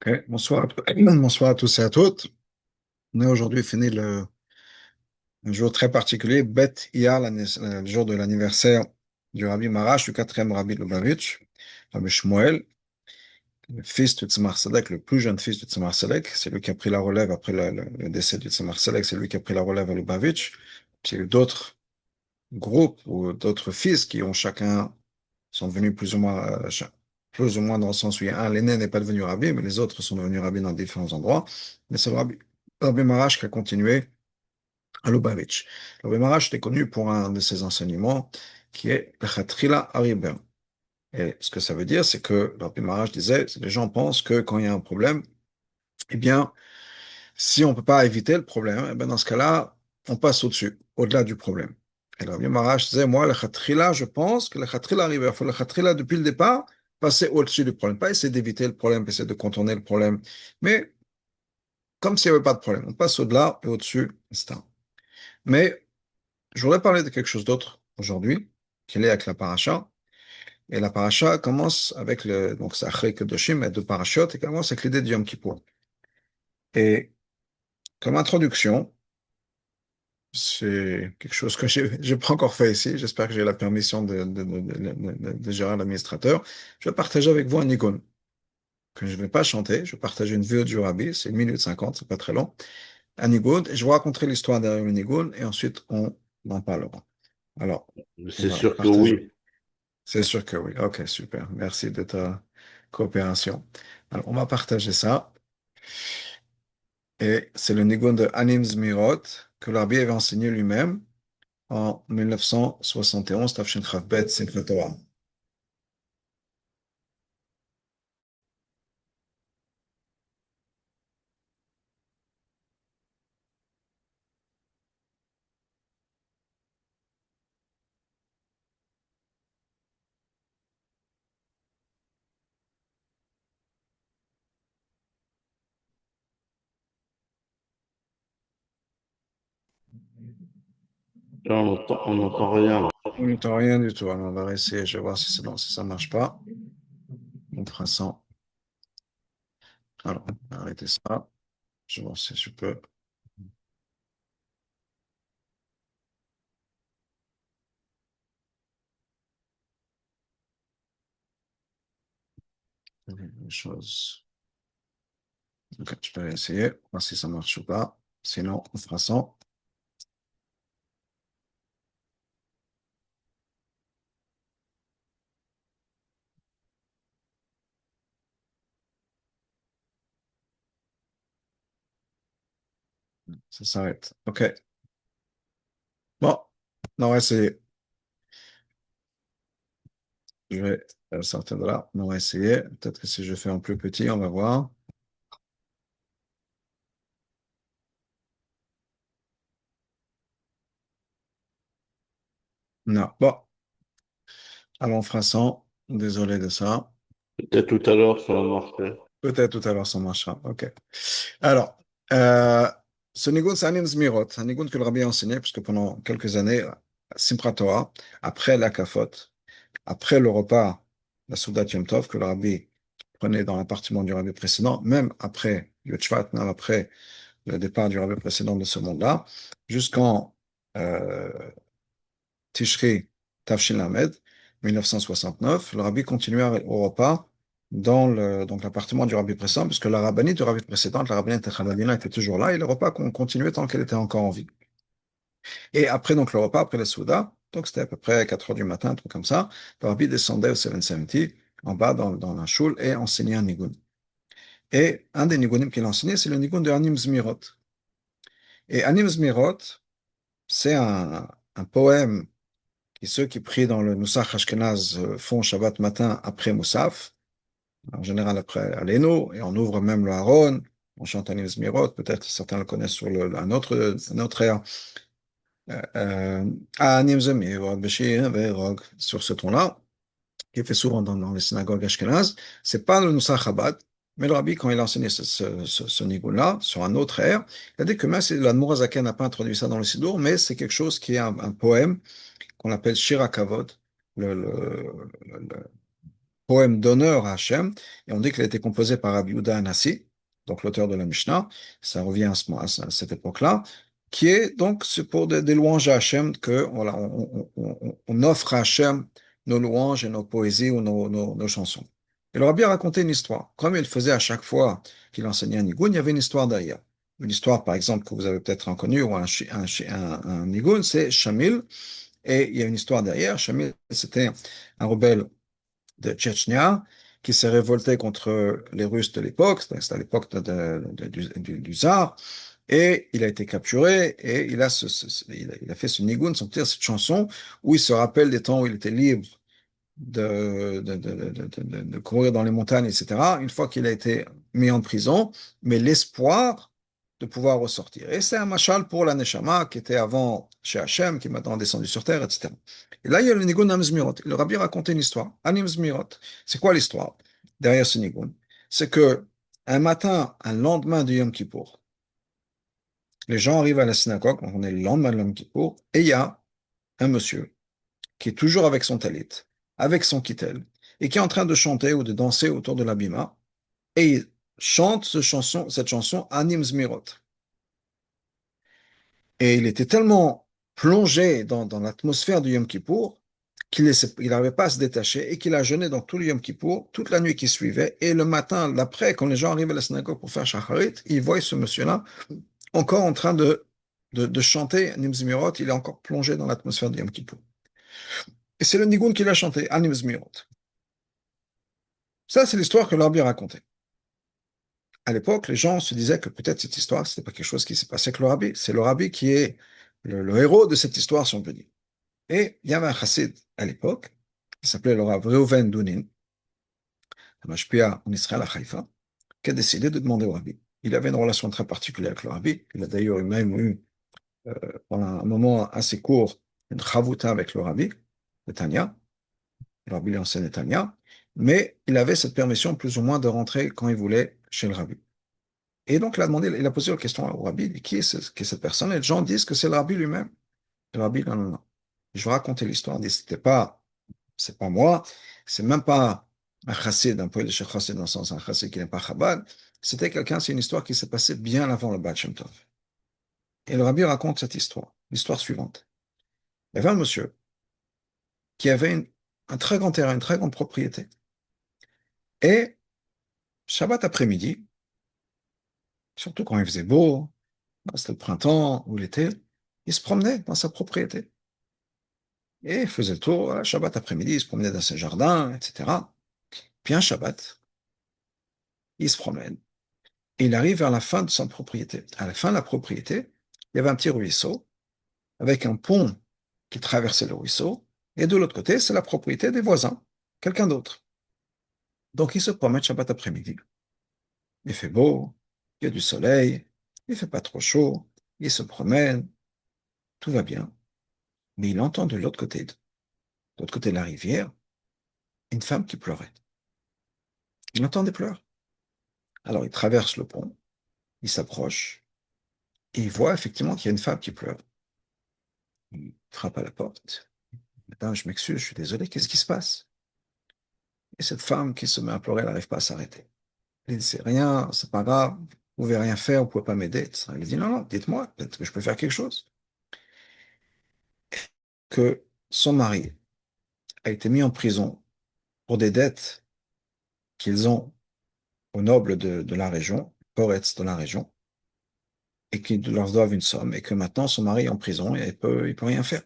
Ok, bonsoir, bonsoir à tous et à toutes. On est aujourd'hui fini un jour très particulier, Bet Iyar, le jour de l'anniversaire du Rabbi Marash, du quatrième Rabbi Lubavitch, Rabbi Shmuel, le fils de Tzemar Sadek, le plus jeune fils de Tzemar Sadek. C'est lui qui a pris la relève après le décès de Tzemar Sadek, c'est lui qui a pris la relève à Lubavitch. Puis il y a eu d'autres groupes ou d'autres fils qui ont chacun sont venus plus ou moins dans le sens où il y a un, l'aîné n'est pas devenu rabbi, mais les autres sont devenus rabbis dans différents endroits. Mais c'est le rabbi Marash qui a continué à Lubavitch. Le rabbi Marash était connu pour un de ses enseignements qui est le Chatrila Ariber. Et ce que ça veut dire, c'est que le rabbi Marash disait, les gens pensent que quand il y a un problème, eh bien, si on ne peut pas éviter le problème, eh bien, dans ce cas-là, on passe au-dessus, au-delà du problème. Et le Rabbi Marash disait, moi, le khatrila, je pense que le khatrila arrive. Il faut le khatrila, depuis le départ, passer au-dessus du problème. Pas essayer d'éviter le problème, pas essayer de contourner le problème, mais comme s'il n'y avait pas de problème. On passe au-delà et au-dessus, etc. Mais je voudrais parler de quelque chose d'autre aujourd'hui, qui est lié avec la paracha. Et la paracha commence avec donc c'est Achrei Kedoshim, et deux parachutes, et commence avec l'idée de Yom Kippour. Et comme introduction, c'est quelque chose que j'ai pas encore fait ici. J'espère que j'ai la permission de gérer l'administrateur. Je vais partager avec vous un nigun que je ne vais pas chanter. Je vais partager une vidéo du Rabbi. C'est 1 minute 50, c'est pas très long. Un nigun. Et je vous raconterai l'histoire derrière le nigun et ensuite on en parlera. Alors, on C'est va sûr que partager. oui. C'est sûr que oui. Ok, super. Merci de ta coopération. Alors, on va partager ça. Et c'est le nigun de Anim Zmirot que le Rabbi avait enseigné lui-même en 1971, Tafshin Chavbet, Simchat Torah. Là, on n'entend rien. On n'entend rien du tout. Alors, on va essayer, je vais voir si c'est bon, si ça ne marche pas. On fera ça. Alors, on va arrêter ça. Je vais voir si je peux. Les choses. Ok, je peux essayer, voir si ça marche ou pas. Sinon, on fera ça. Ça s'arrête. Ok. Bon, on va essayer. Je vais sortir de là. On va essayer. Peut-être que si je fais en plus petit, on va voir. Non. Bon, alors on fera ça. Désolé de ça. Peut-être tout à l'heure, ça va marcher. Peut-être tout à l'heure, ça marchera. OK. Alors, euh, ce nigun, c'est Anim Zmirot, un nigun que le rabbi a enseigné, puisque pendant quelques années, Simchat Torah, après la kafot, après le repas, la Soudat Yom Tov, que le rabbi prenait dans l'appartement du rabbi précédent, même après Yom Shvat, même après le départ du rabbi précédent de ce monde-là, jusqu'en euh, Tishri Tafshin Lamed, 1969, le rabbi continuait au repas donc l'appartement du rabbi précédent, puisque la rabbinite du rabbi précédent, la rabbinite Hanadina, était toujours là, et le repas continuait tant qu'elle était encore en vie. Et après donc le repas, après le Souda, donc c'était à peu près 4 heures du matin, un truc comme ça, le rabbi descendait au 770, en bas dans la choule, et enseignait un nigun. Et un des nigunim qu'il enseignait, c'est le nigun de Anim Zmirot. Et Anim Zmirot, c'est un poème et ceux qui prient dans le Moussaf Ashkenaz font Shabbat matin après Moussaf, en général après Aleinu, et on ouvre même le Haron, on chante Anim Zmirot, peut-être certains le connaissent sur un autre air, Anim Zmirot, Beshir, Verog, sur ce ton-là, qui est fait souvent dans les synagogues Ashkenaz. C'est pas le Moussaf Chabad, mais le Rabbi, quand il a enseigné ce niveau-là, sur un autre air, il a dit que même si l'Admour Zaken n'a pas introduit ça dans le Sidour, mais c'est quelque chose qui est un poème qu'on appelle Shir HaKavod, le, le- poème d'honneur à Hachem, et on dit qu'il a été composé par Rabbi Yehuda Hanassi, donc l'auteur de la Mishnah, ça revient à cette époque-là, qui est donc c'est pour des louanges à Hachem que voilà, on offre à Hachem nos louanges et nos poésies ou nos chansons. Et le Rabbi a raconté une histoire. Comme il faisait à chaque fois qu'il enseignait un nigoun, il y avait une histoire derrière. Une histoire, par exemple, que vous avez peut-être connue, ou un nigoun, c'est Shamil, et il y a une histoire derrière. Shamil, c'était un rebelle de Tchétchnia qui s'est révolté contre les Russes de l'époque, c'était à l'époque du tsar, et il a été capturé et il a fait ce nigoun, cette chanson où il se rappelle des temps où il était libre de courir dans les montagnes, etc., une fois qu'il a été mis en prison, mais l'espoir de pouvoir ressortir. Et c'est un machal pour la Neshama qui était avant chez Hachem, qui est maintenant descendu sur terre, etc. Et là, il y a le Nigun Amzmirot. Le Rabbi racontait une histoire. Anim Zmirot. C'est quoi l'histoire derrière ce Nigun? C'est que un matin, un lendemain de Yom Kippour, les gens arrivent à la synagogue, on est le lendemain de Yom Kippour, et il y a un monsieur qui est toujours avec son talit, avec son kittel, et qui est en train de chanter ou de danser autour de l'abima, et il chante cette chanson Anim Zmirot. Et il était tellement plongé dans l'atmosphère du Yom Kippour qu'il n'arrivait pas à se détacher et qu'il a jeûné dans tout le Yom Kippour, toute la nuit qui suivait. Et le matin d'après, quand les gens arrivent à la synagogue pour faire Shacharit, ils voient ce monsieur-là encore en train de chanter Anim Zmirot. Il est encore plongé dans l'atmosphère du Yom Kippour. Et c'est le Nigun qui l'a chanté, Anim Zmirot. Ça, c'est l'histoire que l'Arbi a racontée. À l'époque, les gens se disaient que peut-être cette histoire, c'était pas quelque chose qui s'est passé avec le Rabbi. C'est le Rabbi qui est le héros de cette histoire, si on peut dire. Et il y avait un chassid à l'époque, qui s'appelait le Rav Reuven Dounin, un mashpia en Israël à Haïfa, qui a décidé de demander au Rabbi. Il avait une relation très particulière avec le Rabbi. Il a d'ailleurs même eu, pendant un moment assez court, une chavouta avec le Rabbi, Netanya. Le Rabbi lui enseignait Netanya. Mais il avait cette permission plus ou moins de rentrer quand il voulait chez le Rabbi. Et donc, il a posé la question au Rabbi, il dit, qui est cette personne? Et les gens disent que c'est le Rabbi lui-même. Le Rabbi, non, non, non. Je vais raconter l'histoire. Il dit, c'est pas moi, c'est même pas un chassid, un poète de Cheikh Chassid dans le sens, un chassid qui n'est pas Chabad. C'était quelqu'un, c'est une histoire qui s'est passée bien avant le Baal Shem Tov. Et le Rabbi raconte cette histoire, l'histoire suivante. Il y avait un monsieur qui avait un très grand terrain, une très grande propriété. Et Shabbat après-midi, surtout quand il faisait beau, c'était le printemps ou l'été, il se promenait dans sa propriété. Et il faisait le tour, voilà, Shabbat après-midi, il se promenait dans ses jardins, etc. Puis un Shabbat, il se promène et il arrive vers la fin de sa propriété. À la fin de la propriété, il y avait un petit ruisseau avec un pont qui traversait le ruisseau. Et de l'autre côté, c'est la propriété des voisins, quelqu'un d'autre. Donc il se promène Shabbat après-midi. Il fait beau, il y a du soleil, il fait pas trop chaud, il se promène, tout va bien. Mais il entend de l'autre côté de la rivière, une femme qui pleurait. Il entend des pleurs. Alors il traverse le pont, il s'approche, et il voit effectivement qu'il y a une femme qui pleure. Il frappe à la porte. Madame, je m'excuse, je suis désolé, qu'est-ce qui se passe? Et cette femme qui se met à pleurer, elle n'arrive pas à s'arrêter. Elle dit, c'est rien, c'est pas grave, vous pouvez rien faire, vous pouvez pas m'aider, etc. Elle dit, non, non, dites-moi, peut-être que je peux faire quelque chose. Que son mari a été mis en prison pour des dettes qu'ils ont aux nobles de la région, Poretz de la région, et qu'ils leur doivent une somme, et que maintenant son mari est en prison et il peut rien faire.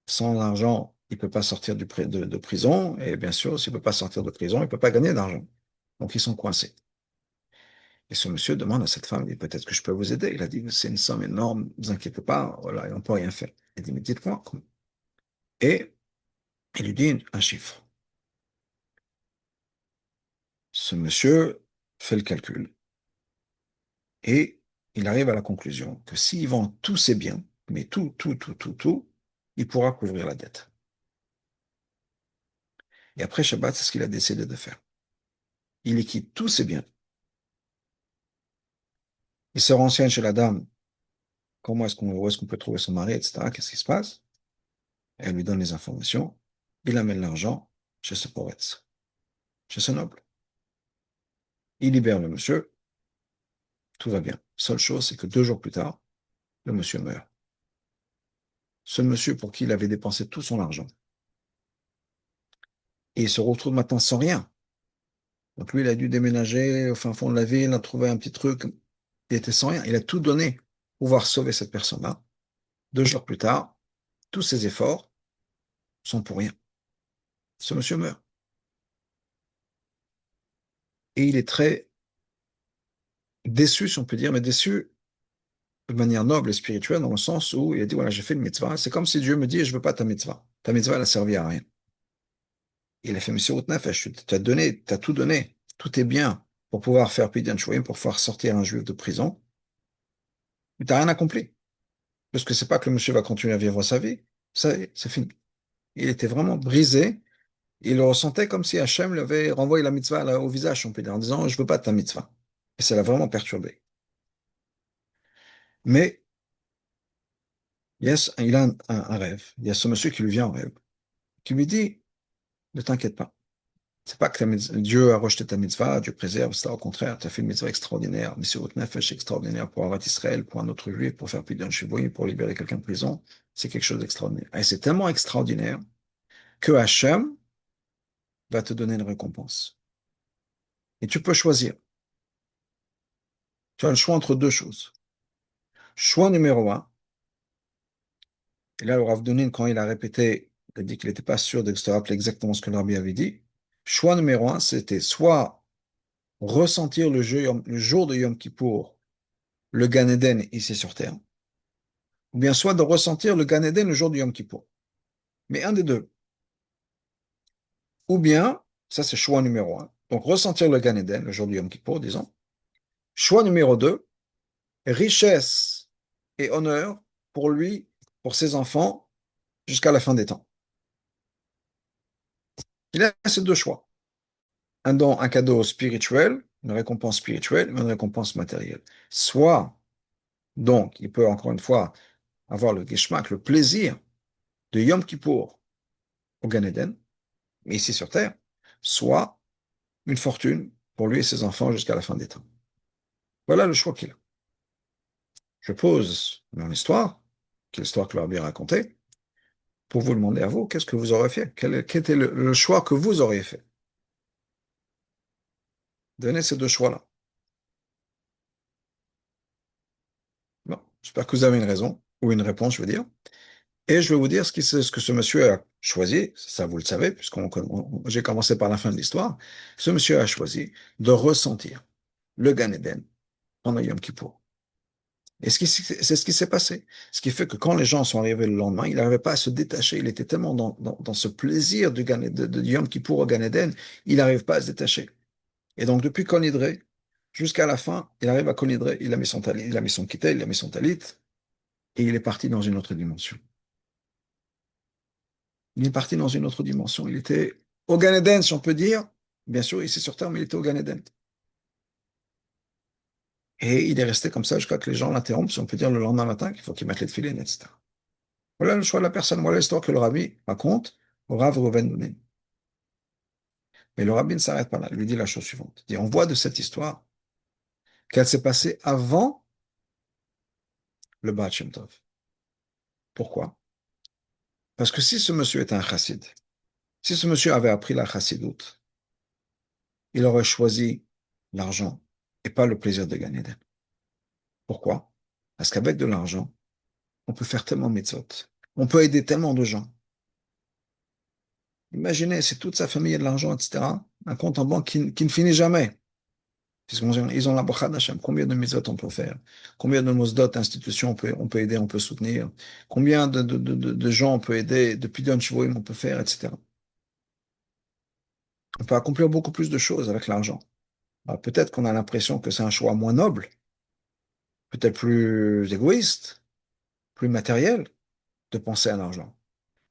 Sans l'argent, il peut pas sortir de prison, et bien sûr, s'il peut pas sortir de prison, il peut pas gagner d'argent. Donc ils sont coincés. Et ce monsieur demande à cette femme, il dit, peut-être que je peux vous aider. Il a dit, c'est une somme énorme, ne vous inquiétez pas, voilà, on ne peut rien faire. Il dit, mais dites-moi. Et il lui dit un chiffre. Ce monsieur fait le calcul et il arrive à la conclusion que s'il vend tous ses biens, mais tout, il pourra couvrir la dette. Et après Shabbat, c'est ce qu'il a décidé de faire. Il liquide tous ses biens. Il se renseigne chez la dame, où est-ce qu'on peut trouver son mari, etc. Qu'est-ce qui se passe? Elle lui donne les informations. Il amène l'argent. chez ce Poretz, chez ce noble. Il libère le monsieur, tout va bien. Seule chose, c'est que 2 jours plus tard, le monsieur meurt. Ce monsieur pour qui il avait dépensé tout son argent. Et il se retrouve maintenant sans rien. Donc lui, il a dû déménager au fin fond de la ville, il a trouvé un petit truc. Il était sans rien. Il a tout donné pour pouvoir sauver cette personne-là. 2 jours plus tard, tous ses efforts sont pour rien. Ce monsieur meurt. Et il est très déçu, si on peut dire, mais déçu de manière noble et spirituelle, dans le sens où il a dit, voilà, j'ai fait une mitzvah. C'est comme si Dieu me dit, je veux pas ta mitzvah. Ta mitzvah, elle a servi à rien. Il a fait Messirut Nefesh, tu as donné, tu as tout donné. Tout est bien pour pouvoir faire Pidyan Shuvim, pour pouvoir sortir un juif de prison. Mais tu n'as rien accompli. Parce que c'est pas que le monsieur va continuer à vivre sa vie. Ça y est, c'est fini. Il était vraiment brisé. Il le ressentait comme si Hachem lui avait renvoyé la mitzvah au visage, on peut dire, en disant, je veux pas de ta mitzvah. Et ça l'a vraiment perturbé. Mais il a un rêve. Il y a ce monsieur qui lui vient en rêve, qui lui dit, ne t'inquiète pas. C'est pas que Dieu a rejeté ta mitzvah, Dieu préserve, c'est au contraire, tu as fait une mitzvah extraordinaire, Messirut Nefesh extraordinaire pour Avat Israël, pour un autre juif, pour faire Pidyon Shivouim, pour libérer quelqu'un de prison. C'est quelque chose d'extraordinaire. Et c'est tellement extraordinaire que Hachem va te donner une récompense. Et tu peux choisir. Tu as le choix entre 2 choses. Choix numéro un, et là, le Rav Donin, quand il a répété, il a dit qu'il n'était pas sûr de se rappeler exactement ce que le Rabbi avait dit. Choix numéro un, c'était soit ressentir le jour de Yom Kippour, le Gan Eden ici sur terre, ou bien soit de ressentir le Gan Eden le jour du Yom Kippour. Mais un des deux. Ou bien, ça c'est choix numéro un, donc ressentir le Gan Eden le jour du Yom Kippour, disons. Choix numéro deux, richesse et honneur pour lui, pour ses enfants, jusqu'à la fin des temps. Il a ces 2 choix. Un don, un cadeau spirituel, une récompense spirituelle, une récompense matérielle. Soit, donc, il peut encore une fois avoir le geschmack, le plaisir de Yom Kippour au Gan Eden, mais ici sur Terre, soit une fortune pour lui et ses enfants jusqu'à la fin des temps. Voilà le choix qu'il a. Je pose mon histoire, qui est l'histoire que leur bien racontée, pour vous demander à vous, qu'est-ce que vous aurez fait? Quel était le choix que vous auriez fait? Donnez ces 2 choix-là. Bon, j'espère que vous avez une raison, ou une réponse, je veux dire. Et je vais vous dire ce que ce monsieur a choisi, ça vous le savez, j'ai commencé par la fin de l'histoire. Ce monsieur a choisi de ressentir le Gan Eden pendant Yom Kippour. Et c'est ce qui s'est passé. Ce qui fait que quand les gens sont arrivés le lendemain, il n'arrivait pas à se détacher. Il était tellement dans ce plaisir de Yom Kippour au Gan Eden, il n'arrive pas à se détacher. Et donc, depuis Kol Nidre jusqu'à la fin, il arrive à Kol Nidre, il a mis son talit, il a mis son kittel, il a mis son talit, et il est parti dans une autre dimension. Il est parti dans une autre dimension. Il était au Gan Eden, si on peut dire. Bien sûr, ici sur Terre, mais il était au Gan Eden. Et il est resté comme ça jusqu'à ce que les gens l'interrompent, si on peut dire, le lendemain matin, qu'il faut qu'il mette les filets, etc. Voilà le choix de la personne. Voilà l'histoire que le rabbi raconte au Rav Reuven Lunin. Mais le rabbi ne s'arrête pas là. Il lui dit la chose suivante. Il dit, on voit de cette histoire qu'elle s'est passée avant le Baal Shem Tov. Pourquoi? Parce que si ce monsieur était un chassid, si ce monsieur avait appris la chassidoute, il aurait choisi l'argent et pas le plaisir de gagner d'elle. Pourquoi? Parce qu'avec de l'argent, on peut faire tellement de mitzvot. On peut aider tellement de gens. Imaginez, si toute sa famille a de l'argent, etc., un compte en banque qui ne finit jamais. Puisqu'ils ont la bracha d'Hachem. Combien de mitzvot on peut faire? Combien de mosdot, institutions on peut aider, on peut soutenir? Combien de gens on peut aider? De pidyon shvoim on peut faire, etc. On peut accomplir beaucoup plus de choses avec l'argent. Alors, peut-être qu'on a l'impression que c'est un choix moins noble, peut-être plus égoïste, plus matériel de penser à l'argent.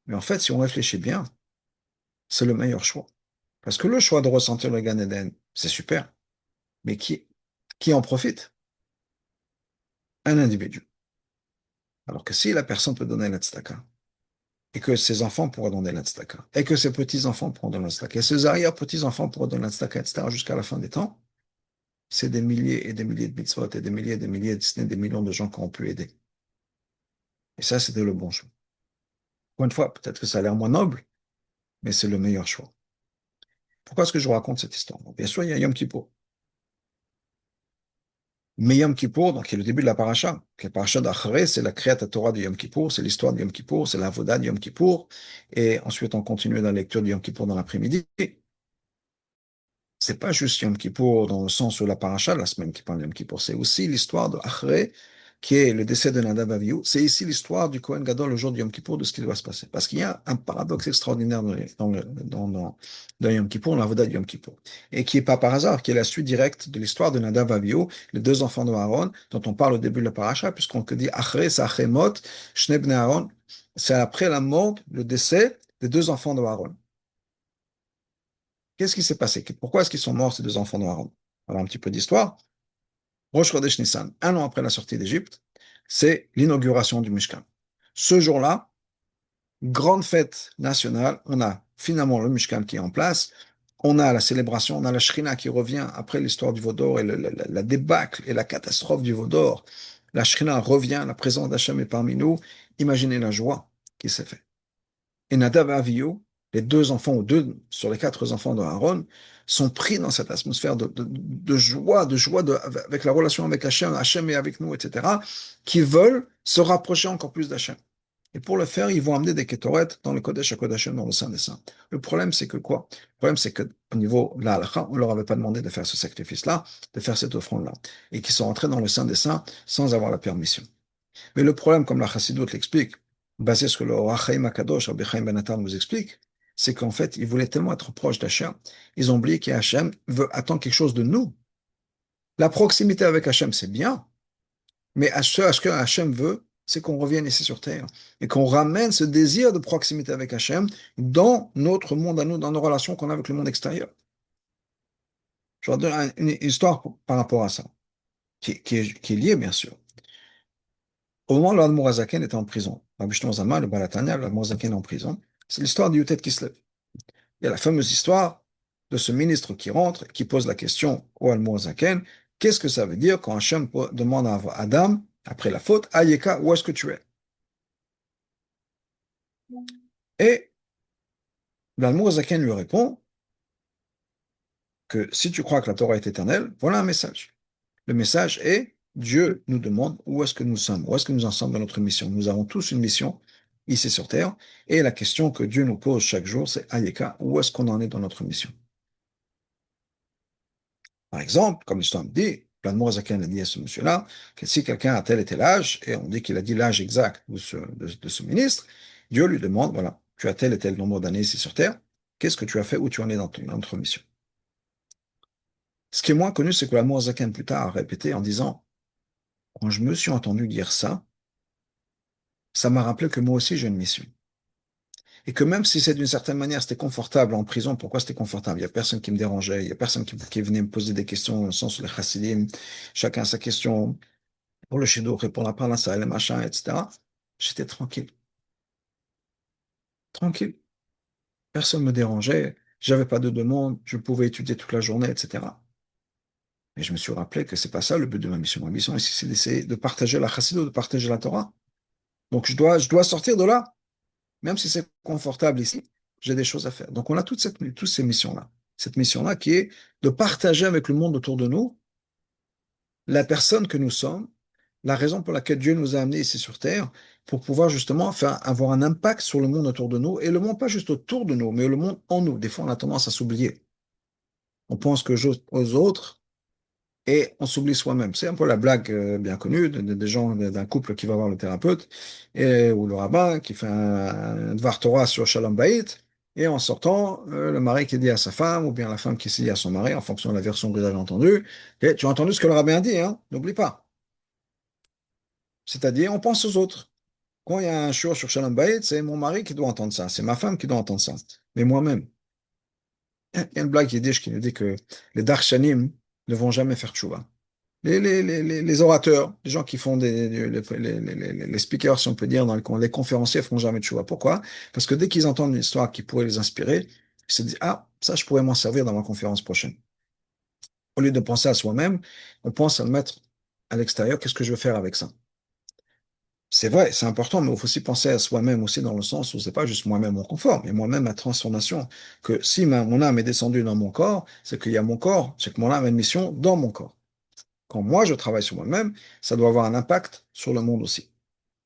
Mais en fait, si on réfléchit bien, c'est le meilleur choix. Parce que le choix de ressentir le Gan Eden, c'est super. Mais qui en profite? Un individu. Alors que si la personne peut donner la tzedaka, et que ses enfants pourront donner la tzedaka, et que ses petits-enfants pourront donner la tzedaka, et ses arrière-petits-enfants pourront donner la tzedaka, etc., jusqu'à la fin des temps, c'est des milliers et des milliers de mitzvot, et des milliers, si ce n'est des millions de gens qui ont pu aider. Et ça, c'était le bon choix. Encore une fois, peut-être que ça a l'air moins noble, mais c'est le meilleur choix. Pourquoi est-ce que je vous raconte cette histoire? Bon, bien sûr, il y a Yom Kippour. Mais Yom Kippour, donc, qui est le début de la paracha. La paracha d'Acharé, c'est la Kriyat Torah de Yom Kippour, c'est l'histoire de Yom Kippour, c'est la Voda de Yom Kippour. Et ensuite, on continue la lecture de Yom Kippour dans l'après-midi. C'est pas juste Yom Kippour dans le sens où la paracha de la semaine qui parle de Yom Kippour, c'est aussi l'histoire de Acharé, qui est le décès de Nadav Avihu. C'est ici l'histoire du Kohen Gadol le jour de Yom Kippour, de ce qui doit se passer. Parce qu'il y a un paradoxe extraordinaire dans Yom Kippour, la Voda de Yom Kippour. Et qui est pas par hasard, qui est la suite directe de l'histoire de Nadav Avihu, les deux enfants de Aaron, dont on parle au début de la paracha, puisqu'on dit Acharé, c'est Achemot, Shnei Bnei Aaron. C'est après la mort, le décès des deux enfants de Aaron. Qu'est-ce qui s'est passé? Pourquoi est-ce qu'ils sont morts, ces deux enfants de Aaron? Voilà un petit peu d'histoire. Rosh Chodesh Nissan, un an après la sortie d'Égypte, c'est l'inauguration du Mishkan. Ce jour-là, grande fête nationale, on a finalement le Mishkan qui est en place, on a la célébration, on a la Shrina qui revient après l'histoire du Vaudor et la débâcle et la catastrophe du Vaudor. La Shrina revient, la présence d'Hachem est parmi nous. Imaginez la joie qui s'est faite. Et Nadav et Avihu, les deux enfants, ou deux sur les quatre enfants de Aaron, sont pris dans cette atmosphère de joie avec la relation avec Hachem, Hachem est avec nous, etc., qui veulent se rapprocher encore plus d'Hachem. Et pour le faire, ils vont amener des kétoret dans le Kodesh HaKodashim, dans le Saint des Saints. Le problème, c'est que quoi? Le problème, c'est qu'au niveau de la halakha, on ne leur avait pas demandé de faire ce sacrifice-là, de faire cette offrande-là, et qu'ils sont entrés dans le Saint des Saints sans avoir la permission. Mais le problème, comme la Chassidoute l'explique, basé sur ce que le Rachaim Akadosh, Rabbi Chaim Ben Attar nous explique, c'est qu'en fait, ils voulaient tellement être proches d'Hachem, ils ont oublié qu'Hachem attend quelque chose de nous. La proximité avec Hachem, c'est bien, mais ce que Hachem veut, c'est qu'on revienne ici sur Terre et qu'on ramène ce désir de proximité avec Hachem dans notre monde à nous, dans nos relations qu'on a avec le monde extérieur. Je vais vous donner une histoire par rapport à ça, qui est liée, bien sûr. Au moment où l'Admour Azaken était en prison, Rabbi Shlomo Zalman, le Balatania, l'Admour Azaken est en prison, c'est l'histoire du Yutet Kislev. Il y a la fameuse histoire de ce ministre qui rentre, qui pose la question au Admour Azaken, qu'est-ce que ça veut dire quand Hachem demande à Adam, après la faute, Ayeka, où est-ce que tu es? Et l'Admour Azaken lui répond que si tu crois que la Torah est éternelle, voilà un message. Le message est, Dieu nous demande où est-ce que nous sommes, où est-ce que nous en sommes dans notre mission. Nous avons tous une mission ici sur Terre, et la question que Dieu nous pose chaque jour, c'est Ayeka, où est-ce qu'on en est dans notre mission? Par exemple, comme l'histoire me dit, Plan Mourazakan a dit à ce monsieur-là, que si quelqu'un a tel et tel âge, et on dit qu'il a dit l'âge exact de ce ministre, Dieu lui demande, voilà, tu as tel et tel nombre d'années ici sur Terre, qu'est-ce que tu as fait, où tu en es dans notre mission? Ce qui est moins connu, c'est que l'Admour Zaken plus tard a répété en disant, quand je me suis entendu dire ça, ça m'a rappelé que moi aussi j'ai une mission. Et que même si c'est d'une certaine manière, c'était confortable en prison, pourquoi c'était confortable? Il n'y a personne qui me dérangeait, il n'y a personne qui venait me poser des questions dans le sens où les chassidim, chacun sa question, pour le shidour, répondre à parler ça, les machins, etc. J'étais tranquille, tranquille. Personne ne me dérangeait, j'avais pas de demande, je pouvais étudier toute la journée, etc. Mais je me suis rappelé que c'est pas ça le but de ma mission. Ma mission ici, c'est d'essayer de partager la chassidou, de partager la Torah. Donc je dois sortir de là. Même si c'est confortable ici, j'ai des choses à faire. Donc on a toutes ces missions-là. Cette mission-là qui est de partager avec le monde autour de nous la personne que nous sommes, la raison pour laquelle Dieu nous a amenés ici sur Terre, pour pouvoir justement avoir un impact sur le monde autour de nous, et le monde pas juste autour de nous, mais le monde en nous. Des fois, on a tendance à s'oublier. On pense que aux autres, et on s'oublie soi-même. C'est un peu la blague bien connue des gens, d'un couple qui va voir le thérapeute ou le rabbin qui fait un Dvar Torah sur Shalom Bayit, et en sortant, le mari qui dit à sa femme, ou bien la femme qui dit à son mari, en fonction de la version que vous avez entendue, et tu as entendu ce que le rabbin a dit, hein? N'oublie pas. C'est-à-dire, on pense aux autres. Quand il y a un shiur sur Shalom Bayit, c'est mon mari qui doit entendre ça, c'est ma femme qui doit entendre ça, mais moi-même. Il y a une blague qui dit que les Darshanim ne vont jamais faire tchouva. les orateurs, les gens qui font les speakers, si on peut dire, les conférenciers font jamais de choix. Pourquoi? Parce que dès qu'ils entendent une histoire qui pourrait les inspirer, ils se disent, ah, ça, je pourrais m'en servir dans ma conférence prochaine. Au lieu de penser à soi-même, on pense à le mettre à l'extérieur. Qu'est-ce que je veux faire avec ça? C'est vrai, c'est important, mais il faut aussi penser à soi-même aussi dans le sens où c'est pas juste moi-même mon confort, mais moi-même ma transformation. Que si mon âme est descendue dans mon corps, c'est qu'il y a mon corps, c'est que mon âme a une mission dans mon corps. Quand moi je travaille sur moi-même, ça doit avoir un impact sur le monde aussi.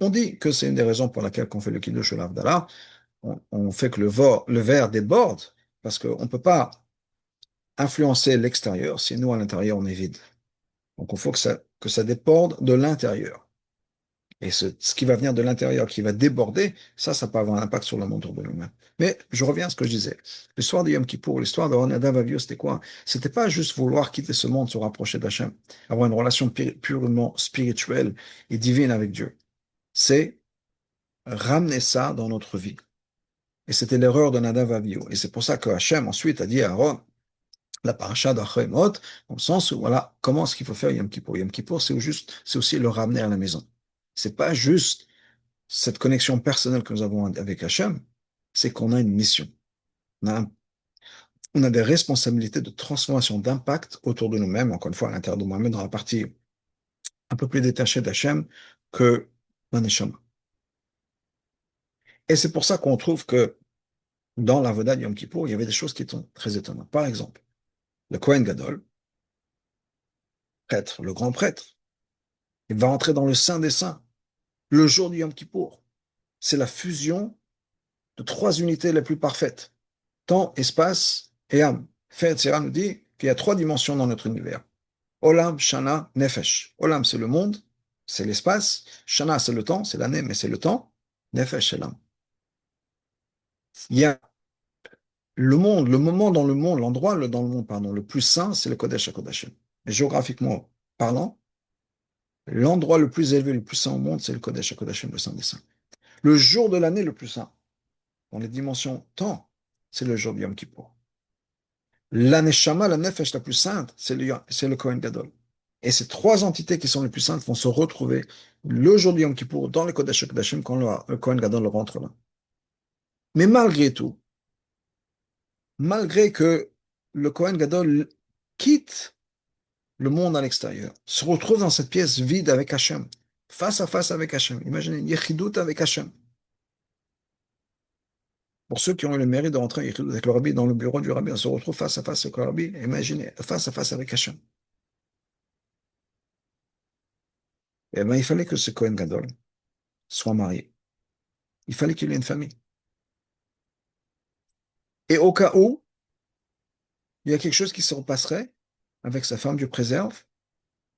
On dit que c'est une des raisons pour laquelle on fait le kiddush ou l'avdallah. On fait que le verre déborde parce qu'on ne peut pas influencer l'extérieur si nous à l'intérieur on est vide. Donc il faut que ça déborde de l'intérieur. Et ce qui va venir de l'intérieur, qui va déborder, ça peut avoir un impact sur le monde autour de nous-mêmes. Mais je reviens à ce que je disais. L'histoire de Yom Kippour, l'histoire de Nadav Avihu, c'était quoi? C'était pas juste vouloir quitter ce monde, se rapprocher d'Hachem, avoir une relation purement spirituelle et divine avec Dieu. C'est ramener ça dans notre vie. Et c'était l'erreur de Nadav Avihu. Et c'est pour ça que Hachem ensuite a dit à Aaron, la paracha d'Achemot, dans le sens où, voilà, comment est-ce qu'il faut faire Yom Kippour? Yom Kippour, c'est aussi le ramener à la maison. C'est pas juste cette connexion personnelle que nous avons avec Hachem, c'est qu'on a une mission. On a, on a des responsabilités de transformation, d'impact autour de nous-mêmes, encore une fois, à l'intérieur de moi-même, dans la partie un peu plus détachée d'Hachem que l'Aneshama. Et c'est pour ça qu'on trouve que dans la Voda de Yom Kippour, il y avait des choses qui sont très étonnantes. Par exemple, le Kohen Gadol, prêtre, le grand prêtre, il va entrer dans le Saint des Saints le jour du Yom Kippour. C'est la fusion de trois unités les plus parfaites. Temps, espace et âme. Fait Yetzirah nous dit qu'il y a trois dimensions dans notre univers. Olam, Shana, Nefesh. Olam, c'est le monde, c'est l'espace. Shana, c'est le temps, c'est l'année, mais c'est le temps. Nefesh, c'est l'âme. Il y a le monde, le moment dans le monde, l'endroit dans le monde, pardon, le plus saint, c'est le Kodesh HaKodashim. Et géographiquement parlant, l'endroit le plus élevé, le plus saint au monde, c'est le Kodesh HaKodashim, le Saint des Saints. Le jour de l'année le plus saint, dans les dimensions temps, c'est le jour de Yom Kippour. La Neshama, la Nefesh la plus sainte, c'est le Kohen Gadol. Et ces trois entités qui sont les plus saintes vont se retrouver le jour du Yom Kippour dans le Kodesh HaKodashim quand le Kohen Gadol rentre là. Mais malgré tout, malgré que le Kohen Gadol quitte le monde à l'extérieur, se retrouve dans cette pièce vide avec Hachem, face à face avec Hachem. Imaginez, Yechidout avec Hachem. Pour ceux qui ont eu le mérite de rentrer avec le rabbi dans le bureau du rabbi, on se retrouve face à face avec le rabbi. Imaginez, face à face avec Hachem. Eh bien, il fallait que ce Kohen Gadol soit marié. Il fallait qu'il ait une famille. Et au cas où il y a quelque chose qui se repasserait avec sa femme, Dieu préserve,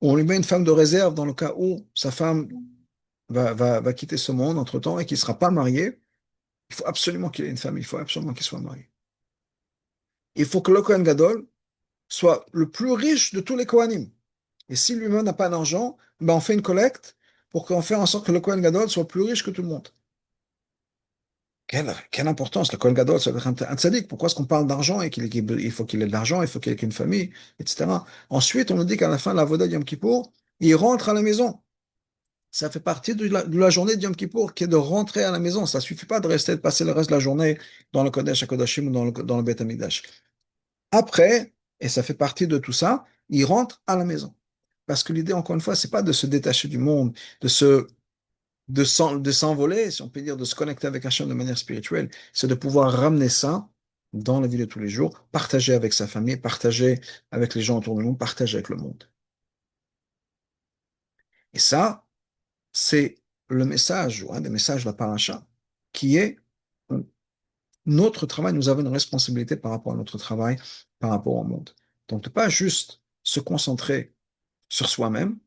on lui met une femme de réserve dans le cas où sa femme va quitter ce monde entre-temps et qu'il ne sera pas marié. Il faut absolument qu'il ait une famille, il faut absolument qu'il soit marié. Il faut que le Kohen Gadol soit le plus riche de tous les Kohanim. Et si lui-même n'a pas d'argent, ben on fait une collecte pour qu'on fasse en sorte que le Kohen Gadol soit plus riche que tout le monde. Quelle importance, le Kohen Gadol, ça doit être un tzaddik. Pourquoi est-ce qu'on parle d'argent et qu'il faut qu'il ait de l'argent, il faut qu'il ait une famille, etc. Ensuite, on nous dit qu'à la fin de la Voda de Yom Kippour, il rentre à la maison. Ça fait partie de la journée de Yom Kippour qui est de rentrer à la maison. Ça ne suffit pas de rester, de passer le reste de la journée dans le Kodesh HaKodashim ou dans le Beth Amikdash. Après, et ça fait partie de tout ça, il rentre à la maison. Parce que l'idée, encore une fois, c'est pas de se détacher du monde, de s'envoler, si on peut dire, de se connecter avec Hachem de manière spirituelle, c'est de pouvoir ramener ça dans la vie de tous les jours, partager avec sa famille, partager avec les gens autour de nous, partager avec le monde. Et ça, c'est le message, ou un des messages de la paracha, qui est notre travail, nous avons une responsabilité par rapport à notre travail, par rapport au monde. Donc, ne pas juste se concentrer sur soi-même,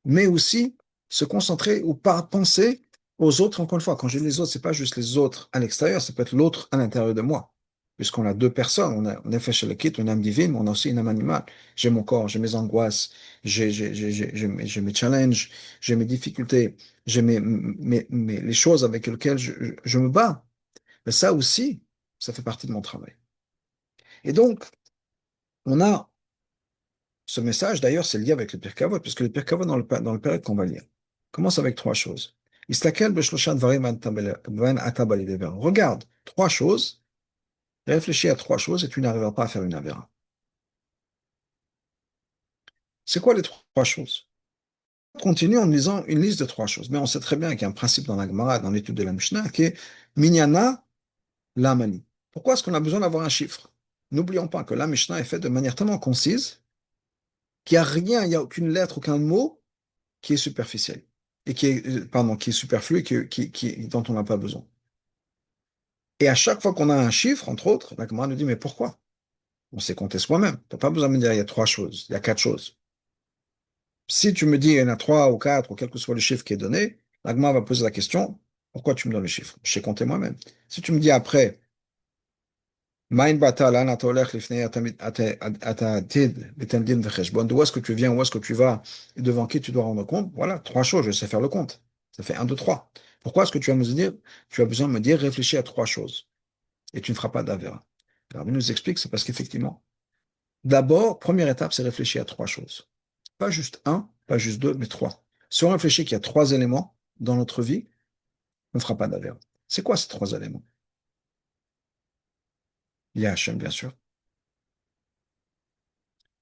mais aussi se concentrer ou pas penser aux autres, encore une fois. Quand je dis les autres, c'est pas juste les autres à l'extérieur, ça peut être l'autre à l'intérieur de moi. Puisqu'on a deux personnes, on a fait chez le kit, une âme divine, mais on a aussi une âme animale. J'ai mon corps, j'ai mes angoisses, j'ai mes challenges, j'ai mes difficultés, j'ai les choses avec lesquelles je me bats. Mais ça aussi, ça fait partie de mon travail. Et donc, on a Ce message, d'ailleurs, c'est lié avec le Pirkei Avot, puisque le Pirkei Avot, dans le période qu'on va lire, commence avec trois choses. Istakel b'shlosha dvarim ata bali dever. Regarde trois choses, réfléchis à trois choses et tu n'arriveras pas à faire une avéra. C'est quoi les trois choses? On continue en lisant une liste de trois choses. Mais on sait très bien qu'il y a un principe dans la Gemara, dans l'étude de la Mishnah, qui est Minyana Lamani. Pourquoi est-ce qu'on a besoin d'avoir un chiffre? N'oublions pas que la Mishnah est faite de manière tellement concise qu'il n'y a rien, il n'y a aucune lettre, aucun mot qui est superficiel et qui est superflu et dont on n'a pas besoin. Et à chaque fois qu'on a un chiffre, entre autres, la Gemara nous dit, mais pourquoi? On sait compter soi-même. Tu n'as pas besoin de me dire, il y a trois choses, il y a quatre choses. Si tu me dis, il y en a trois ou quatre, ou quel que soit le chiffre qui est donné, la Gemara va poser la question, pourquoi tu me donnes le chiffre? Je sais compter moi-même. Si tu me dis après, Maïn batal, ana tolech lifnei atatid, betendin vecheshbon. D'où est-ce que tu viens, où est-ce que tu vas, et devant qui tu dois rendre compte? Voilà, trois choses, je sais faire le compte. Ça fait un, deux, trois. Pourquoi est-ce que tu as besoin de me dire, réfléchis à trois choses, et tu ne feras pas d'avera. Alors, il nous explique, c'est parce qu'effectivement, d'abord, première étape, c'est réfléchir à trois choses. Pas juste un, pas juste deux, mais trois. Si on réfléchit qu'il y a trois éléments dans notre vie, on ne fera pas d'avera. C'est quoi ces trois éléments? Il y a Hachem, bien sûr.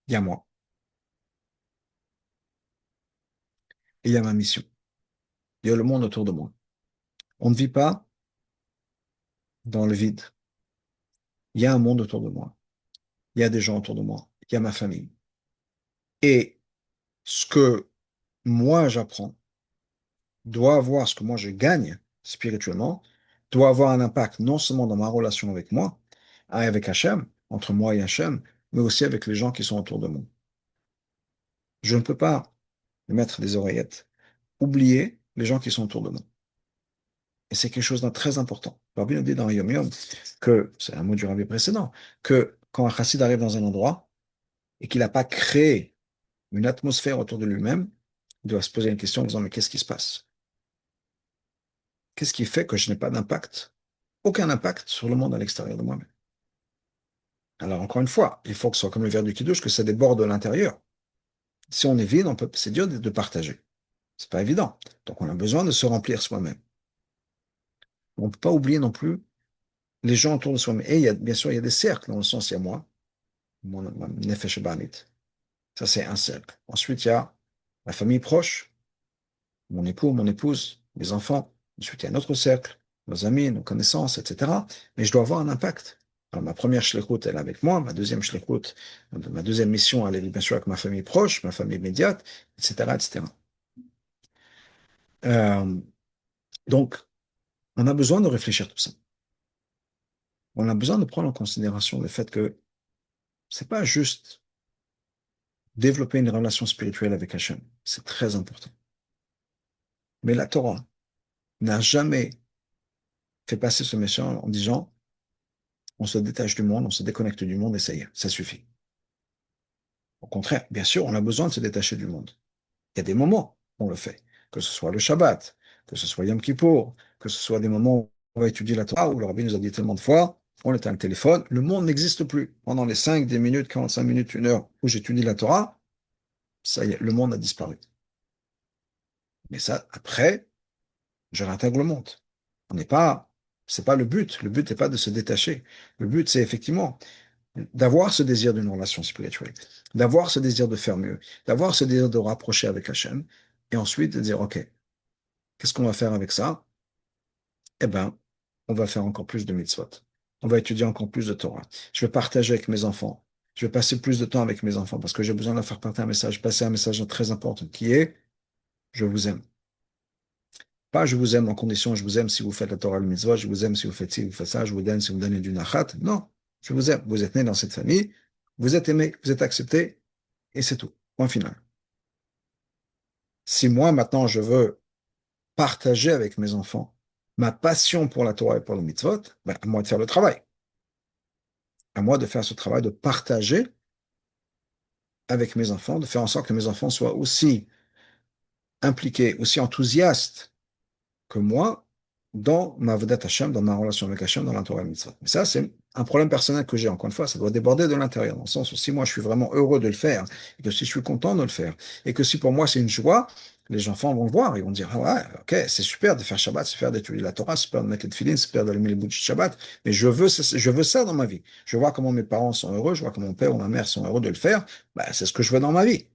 Il y a moi. Et il y a ma mission. Il y a le monde autour de moi. On ne vit pas dans le vide. Il y a un monde autour de moi. Il y a des gens autour de moi. Il y a ma famille. Et ce que moi j'apprends doit avoir, ce que moi je gagne spirituellement, doit avoir un impact non seulement dans ma relation avec moi, avec Hachem, entre moi et Hachem, mais aussi avec les gens qui sont autour de moi. Je ne peux pas mettre des oreillettes, oublier les gens qui sont autour de moi. Et c'est quelque chose de très important. Rabbi nous dit dans Yom Yom que, c'est un mot du Rabbi précédent, que quand un chassid arrive dans un endroit et qu'il n'a pas créé une atmosphère autour de lui-même, il doit se poser une question en disant, mais qu'est-ce qui se passe? Qu'est-ce qui fait que je n'ai pas d'impact? Aucun impact sur le monde à l'extérieur de moi-même. Alors, encore une fois, il faut que ce soit comme le verre du Kiddush, que ça déborde de l'intérieur. Si on est vide, c'est dur de partager. C'est pas évident. Donc, on a besoin de se remplir soi-même. On ne peut pas oublier non plus les gens autour de soi-même. Et bien sûr, il y a des cercles, dans le sens, il y a moi, mon Nefesh Banit. Ça, c'est un cercle. Ensuite, il y a la famille proche, mon époux, mon épouse, mes enfants. Ensuite, il y a un autre cercle, nos amis, nos connaissances, etc. Mais je dois avoir un impact. Alors, ma première shlichut, elle est avec moi. Ma deuxième shlichut, ma deuxième mission, elle est bien sûr avec ma famille proche, ma famille immédiate, etc., etc. Euh, donc, on a besoin de réfléchir tout ça. On a besoin de prendre en considération le fait que c'est pas juste développer une relation spirituelle avec Hachem. C'est très important. Mais la Torah n'a jamais fait passer ce message en disant on se détache du monde, on se déconnecte du monde et ça y est, ça suffit. Au contraire, bien sûr, on a besoin de se détacher du monde. Il y a des moments où on le fait, que ce soit le Shabbat, que ce soit Yom Kippour, que ce soit des moments où on va étudier la Torah, où le Rabbi nous a dit tellement de fois, on éteint le téléphone, le monde n'existe plus. Pendant les 5, 10 minutes, 45 minutes, une heure où j'étudie la Torah, ça y est, le monde a disparu. Mais ça, après, je réintègre le monde. On n'est pas, c'est pas le but. Le but n'est pas de se détacher. Le but, c'est effectivement d'avoir ce désir d'une relation spirituelle, d'avoir ce désir de faire mieux, d'avoir ce désir de rapprocher avec Hachem, et ensuite de dire, OK, qu'est-ce qu'on va faire avec ça? Eh bien, on va faire encore plus de mitzvot. On va étudier encore plus de Torah. Je vais partager avec mes enfants. Je vais passer plus de temps avec mes enfants parce que j'ai besoin de leur faire passer un message très important qui est, je vous aime. Pas je vous aime en condition, je vous aime si vous faites la Torah le mitzvah, je vous aime si vous faites ci, vous faites ça, je vous aime si vous me donnez du nachat. Non, je vous aime. Vous êtes né dans cette famille, vous êtes aimé, vous êtes accepté, et c'est tout. Point final. Si moi, maintenant, je veux partager avec mes enfants ma passion pour la Torah et pour le mitzvot, ben, à moi de faire le travail. À moi de faire ce travail de partager avec mes enfants, de faire en sorte que mes enfants soient aussi impliqués, aussi enthousiastes que moi dans ma Avodat Hashem, dans ma relation avec Hashem, dans la Torah et le mitzvot. Mais ça, c'est un problème personnel que j'ai, encore une fois, ça doit déborder de l'intérieur, dans le sens où si moi je suis vraiment heureux de le faire, et que si je suis content de le faire, et que si pour moi c'est une joie, les enfants vont le voir, ils vont dire, ah ouais, ok, c'est super de faire Shabbat, c'est super d'étudier la Torah, c'est super de mettre les tefilines, c'est super d'allumer les bougies de Shabbat, mais je veux ça dans ma vie. Je vois comment mes parents sont heureux, je vois comment mon père ou ma mère sont heureux de le faire, bah, c'est ce que je veux dans ma vie.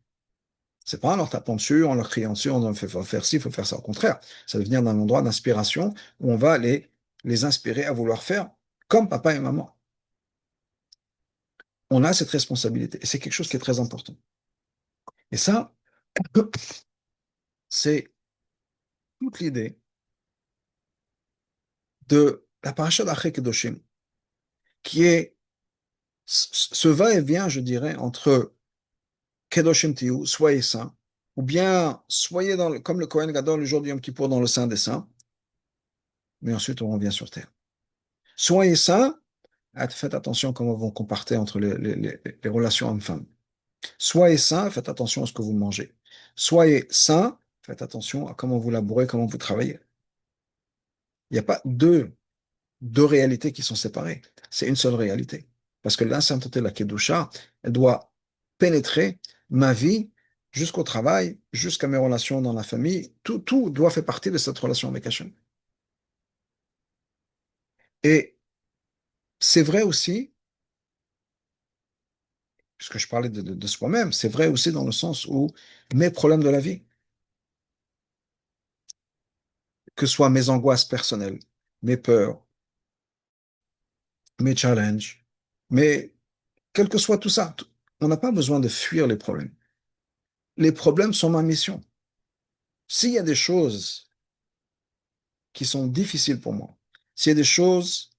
C'est pas en leur tapant dessus, en leur criant dessus, en leur fait faut faire ci, il faut faire ça. Au contraire, ça va venir d'un endroit d'inspiration où on va les inspirer à vouloir faire comme papa et maman. On a cette responsabilité. Et c'est quelque chose qui est très important. Et ça, c'est toute l'idée de la paracha d'Achei Kedoshim, qui est ce va-et-vient, je dirais, entre Kedoshim Tiyu, soyez saints, ou bien soyez comme le Kohen Gadol le jour du Yom Kippour dans le Saint des Saints, mais ensuite on revient sur terre. Soyez saints, faites attention à comment vous comportez entre les relations hommes-femmes. Soyez saints, faites attention à ce que vous mangez. Soyez saints, faites attention à comment vous labourez, comment vous travaillez. Il n'y a pas deux réalités qui sont séparées. C'est une seule réalité. Parce que la sainteté, la Kedusha, elle doit pénétrer ma vie jusqu'au travail, jusqu'à mes relations dans la famille. Tout doit faire partie de cette relation avec Hachem. Et c'est vrai aussi, puisque je parlais de soi-même, c'est vrai aussi dans le sens où mes problèmes de la vie, que ce soit mes angoisses personnelles, mes peurs, mes challenges, mais quel que soit tout ça, on n'a pas besoin de fuir les problèmes. Les problèmes sont ma mission. S'il y a des choses qui sont difficiles pour moi, s'il y a des choses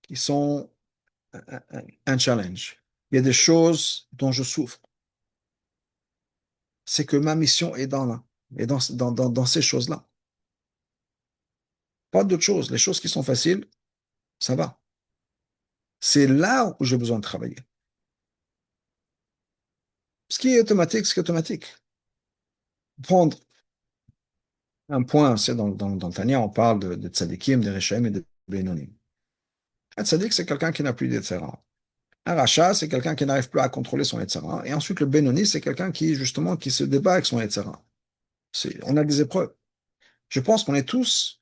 qui sont un challenge, il y a des choses dont je souffre, c'est que ma mission est dans là, et dans ces choses-là. Pas d'autres choses. Les choses qui sont faciles, ça va. C'est là où j'ai besoin de travailler. Ce qui est automatique, ce qui est automatique. Prendre un point, c'est dans le Tanya, on parle de tzadikim, de rechaim et de beinonim. Un tzadik, c'est quelqu'un qui n'a plus d'etzera. Un rachat, c'est quelqu'un qui n'arrive plus à contrôler son etzera. Et ensuite, le benoni, c'est quelqu'un qui, justement, qui se débat avec son etzera. On a des épreuves. Je pense qu'on est tous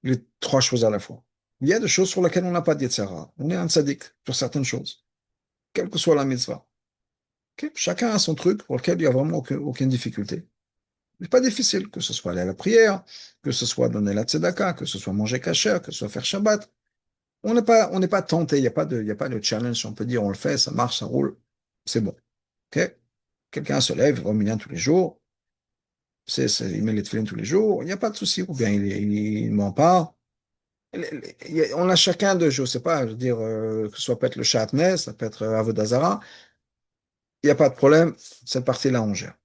les trois choses à la fois. Il y a des choses sur lesquelles on n'a pas d'etzera. On est un tzadik sur certaines choses, quelle que soit la mitzvah. Ok. Chacun a son truc pour lequel il n'y a vraiment aucune difficulté. C'est pas difficile, que ce soit aller à la prière, que ce soit donner la tzedaka, que ce soit manger kasher, que ce soit faire Shabbat. On n'est pas tenté, il y a pas de challenge. On peut dire, on le fait, ça marche, ça roule, c'est bon. Ok. Quelqu'un se lève, il va au minyan tous les jours, il met les tefillin tous les jours, il n'y a pas de souci, ou bien il ne ment pas. On a chacun de, je ne sais pas, je veux dire, que ce soit peut-être le Shatnez, ça peut être Avodah Zarah, il n'y a pas de problème, cette partie-là, on gère.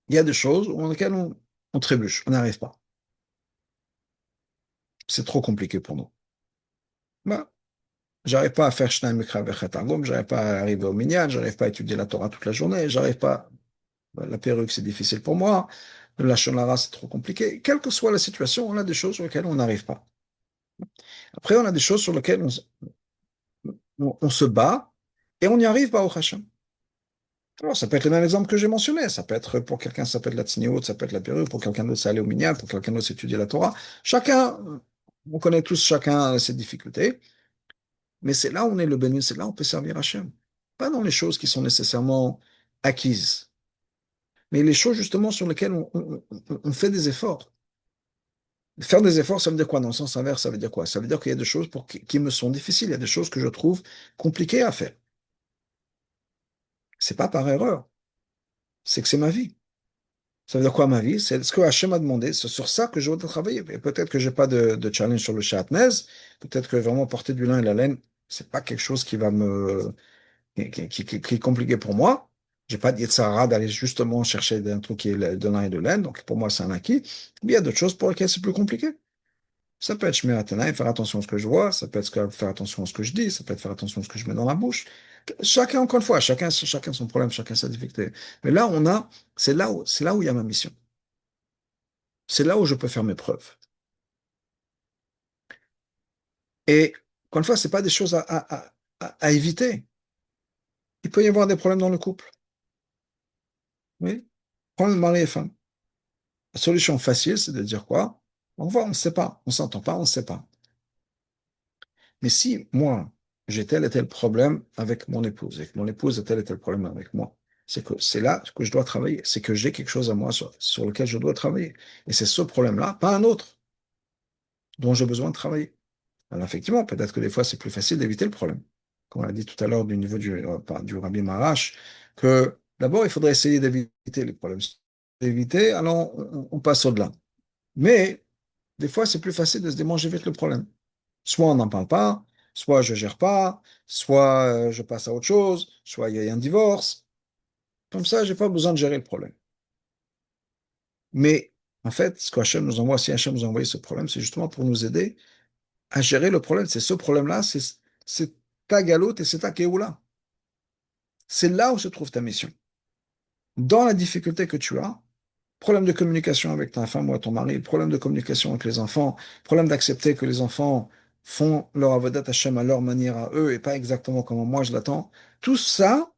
Il y a des choses dans lesquelles on trébuche, on n'arrive pas. C'est trop compliqué pour nous. Ben, j'arrive pas à faire Shnai Mikra Vechet Agom, j'arrive pas à arriver au Minyan, j'arrive pas à étudier la Torah toute la journée, j'arrive pas. La perruque, c'est difficile pour moi. Le Lachon Hara, c'est trop compliqué. Quelle que soit la situation, on a des choses sur lesquelles on n'arrive pas. Après, on a des choses sur lesquelles on se bat et on y arrive pas au Hachem. Alors, ça peut être le même exemple que j'ai mentionné. Ça peut être, pour quelqu'un, ça peut être la tsniout, ça peut être la perruque, pour quelqu'un d'autre, c'est aller au minyan, pour quelqu'un d'autre, c'est étudier la Torah. Chacun, on connaît tous chacun ses difficultés, mais c'est là où on est le béni, c'est là où on peut servir Hachem. Pas dans les choses qui sont nécessairement acquises, mais les choses justement sur lesquelles on fait des efforts. Faire des efforts, ça veut dire quoi? Dans le sens inverse, ça veut dire quoi? Ça veut dire qu'il y a des choses qui me sont difficiles, il y a des choses que je trouve compliquées à faire. C'est pas par erreur, c'est que c'est ma vie. Ça veut dire quoi ma vie? C'est ce que Hachem m'a demandé, c'est sur ça que je dois travailler. Et peut-être que j'ai pas de challenge sur le shatnez, peut-être que vraiment porter du lin et la laine, c'est pas quelque chose qui est compliqué pour moi. J'ai pas dit Sarah d'aller justement chercher un truc qui est de lin et de laine, donc pour moi c'est un acquis. Mais il y a d'autres choses pour lesquelles c'est plus compliqué. Ça peut être Shmirat Anaïm, faire attention à ce que je vois, ça peut être faire attention à ce que je dis, ça peut être faire attention à ce que je mets dans la bouche. Chacun, encore une fois, chacun son problème, chacun sa difficulté. Mais là, c'est là où il y a ma mission. C'est là où je peux faire mes preuves. Et Encore une fois, ce pas des choses à éviter. Il peut y avoir des problèmes dans le couple. Oui. Problème de mari et femme. La solution facile, c'est de dire quoi? On voit, on ne sait pas. On ne s'entend pas, on ne sait pas. Mais si moi, j'ai tel et tel problème avec mon épouse, et que mon épouse a tel et tel problème avec moi, c'est que c'est là que je dois travailler. C'est que j'ai quelque chose à moi sur lequel je dois travailler. Et c'est ce problème-là, pas un autre, dont j'ai besoin de travailler. Alors effectivement, peut-être que des fois, c'est plus facile d'éviter le problème. Comme on l'a dit tout à l'heure du niveau du Rabbi Marash, que d'abord, il faudrait essayer d'éviter les problèmes. D'éviter, alors on passe au-delà. Mais des fois, c'est plus facile de se dire, bon, j'évite le problème. Soit on n'en parle pas, soit je gère pas, soit je passe à autre chose, soit il y a un divorce. Comme ça, j'ai pas besoin de gérer le problème. Mais en fait, ce qu'Hachem nous envoie, si Hachem nous a envoyé ce problème, c'est justement pour nous aider à gérer le problème. C'est ce problème-là, c'est ta galoute et c'est ta kéoula. C'est là où se trouve ta mission. Dans la difficulté que tu as, problème de communication avec ta femme ou ton mari, problème de communication avec les enfants, problème d'accepter que les enfants font leur avodat Hashem à leur manière à eux et pas exactement comme moi je l'attends. Tout ça,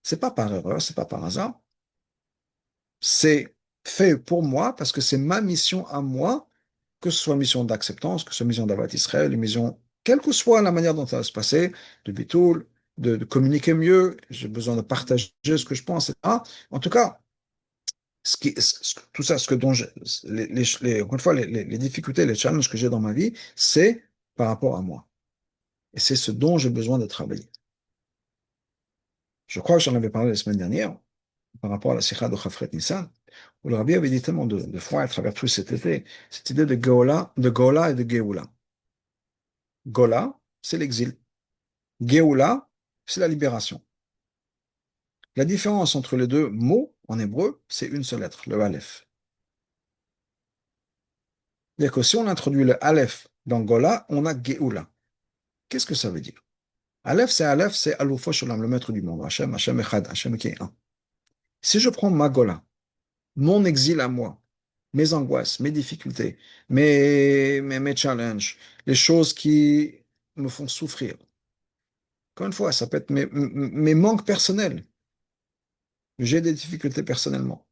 c'est pas par erreur, c'est pas par hasard. C'est fait pour moi parce que c'est ma mission à moi, que ce soit mission d'acceptance, que ce soit mission d'avat Israël, une mission, quelle que soit la manière dont ça va se passer, de bitoul, de communiquer mieux, j'ai besoin de partager ce que je pense, etc. En tout cas, tout ça, ce que dont encore une fois, les difficultés, les challenges que j'ai dans ma vie, c'est par rapport à moi. Et c'est ce dont j'ai besoin de travailler. Je crois que j'en avais parlé la semaine dernière, par rapport à la Sikha de Chafret Nissan, où le Rabbi avait dit tellement de fois à travers tout cet été, cette idée de Gola et de Geoula. Gola, c'est l'exil. Geoula, c'est la libération. La différence entre les deux mots en hébreu, c'est une seule lettre, le Aleph. C'est-à-dire que si on introduit le Aleph dans Gola, on a Geoula. Qu'est-ce que ça veut dire? Aleph, c'est Aloufo Shulam, le maître du monde. Hachem, Hachem Echad, Hachem qui est un. Si je prends ma Gola, mon exil à moi, mes angoisses, mes difficultés, mes challenges, les choses qui me font souffrir. Encore une fois, ça peut être mes manques personnels. J'ai des difficultés personnellement.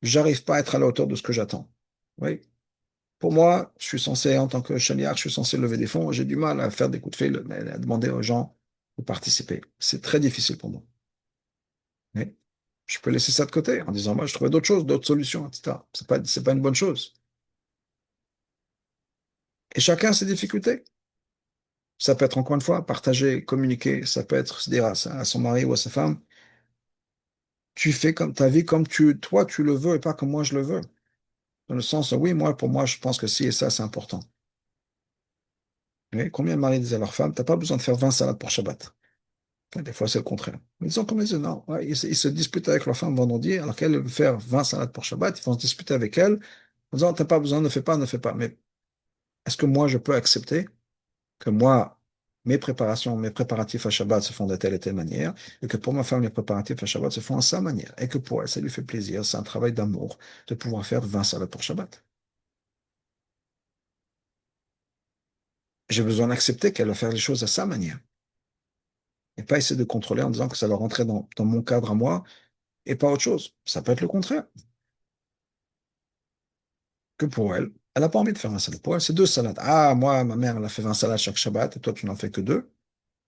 J'arrive pas à être à la hauteur de ce que j'attends. Oui. Pour moi, je suis censé, en tant que chaliard, je suis censé lever des fonds. J'ai du mal à faire des coups de fil, à demander aux gens de participer. C'est très difficile pour moi. Mais je peux laisser ça de côté en disant, moi, je trouvais d'autres choses, d'autres solutions, etc. C'est pas une bonne chose. Et chacun a ses difficultés. Ça peut être, encore une fois, partager, communiquer. Ça peut être se dire à son mari ou à sa femme, tu fais comme ta vie comme toi, tu le veux et pas comme moi, je le veux. Dans le sens, oui, moi, pour moi, je pense que si et ça, c'est important. Mais combien de maris disent à leur femme, t'as pas besoin de faire 20 salades pour Shabbat. Enfin, des fois, c'est le contraire. Mais ils ont comme ils disent, non, ouais, ils se disputent avec leur femme vendredi, alors qu'elle veut faire 20 salades pour Shabbat, ils vont se disputer avec elle, en disant, t'as pas besoin, ne fais pas, ne fais pas. Mais est-ce que moi, je peux accepter que moi, mes préparations, mes préparatifs à Shabbat se font de telle et telle manière, et que pour ma femme, les préparatifs à Shabbat se font à sa manière, et que pour elle, ça lui fait plaisir, c'est un travail d'amour de pouvoir faire 20 salades pour Shabbat. J'ai besoin d'accepter qu'elle va faire les choses à sa manière, et pas essayer de contrôler en disant que ça va rentrer dans mon cadre à moi, et pas autre chose. Ça peut être le contraire, que pour elle, elle n'a pas envie de faire un salade. Pour elle, c'est deux salades. Ah, moi, ma mère, elle a fait 20 salades chaque Shabbat, et toi, tu n'en fais que deux.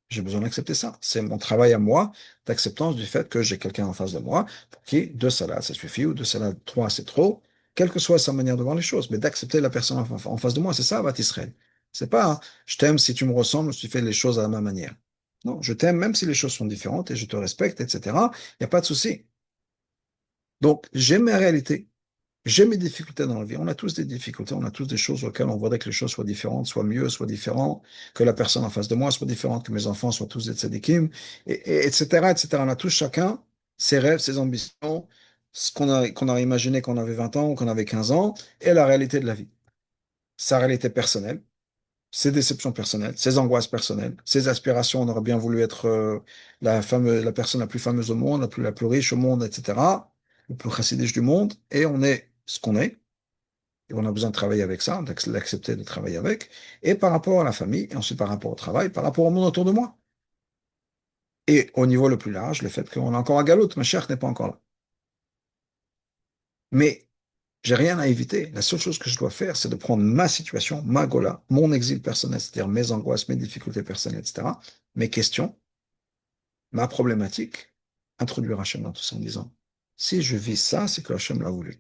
J'ai besoin d'accepter ça. C'est mon travail à moi d'acceptance du fait que j'ai quelqu'un en face de moi pour qui deux salades, ça suffit, ou deux salades, trois, c'est trop, quelle que soit sa manière de voir les choses, mais d'accepter la personne en face de moi, c'est ça, Bat Israël. C'est pas, hein, je t'aime si tu me ressembles, si tu fais les choses à ma manière. Non, je t'aime même si les choses sont différentes et je te respecte, etc. Il n'y a pas de souci. Donc, j'aime ma réalité. J'ai mes difficultés dans la vie. On a tous des difficultés, on a tous des choses auxquelles on voudrait que les choses soient différentes, soient mieux, soient différentes, que la personne en face de moi soit différente, que mes enfants soient tous des tzadikim, etc., etc. On a tous chacun ses rêves, ses ambitions, ce qu'on a imaginé quand on avait 20 ans ou qu'on avait 15 ans, et la réalité de la vie. Sa réalité personnelle, ses déceptions personnelles, ses angoisses personnelles, ses aspirations. On aurait bien voulu être la personne la plus fameuse au monde, la plus riche au monde, etc., le plus chassidique du monde, et on est ce qu'on est. Et on a besoin de travailler avec ça, d'accepter de travailler avec, et par rapport à la famille, et ensuite par rapport au travail, par rapport au monde autour de moi. Et au niveau le plus large, le fait qu'on est encore à Galoute, ma chère n'est pas encore là. Mais j'ai rien à éviter. La seule chose que je dois faire, c'est de prendre ma situation, ma gola, mon exil personnel, c'est-à-dire mes angoisses, mes difficultés personnelles, etc., mes questions, ma problématique, introduire Hachem dans tout ça en disant, si je vis ça, c'est que Hachem l'a voulu,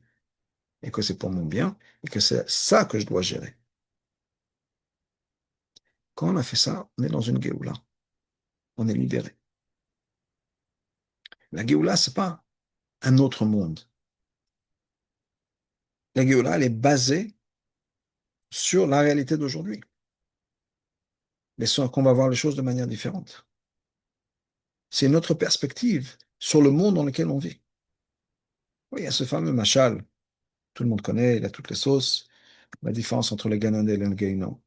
et que c'est pour mon bien, et que c'est ça que je dois gérer. Quand on a fait ça, on est dans une Géoula. On est libéré. La Géoula, c'est pas un autre monde. La Géoula, elle est basée sur la réalité d'aujourd'hui, mais sur qu'on va voir les choses de manière différente. C'est une autre perspective sur le monde dans lequel on vit. Oui, il y a ce fameux machal, tout le monde connaît, il a toutes les sauces, la différence entre le Ganon et le Gehinom.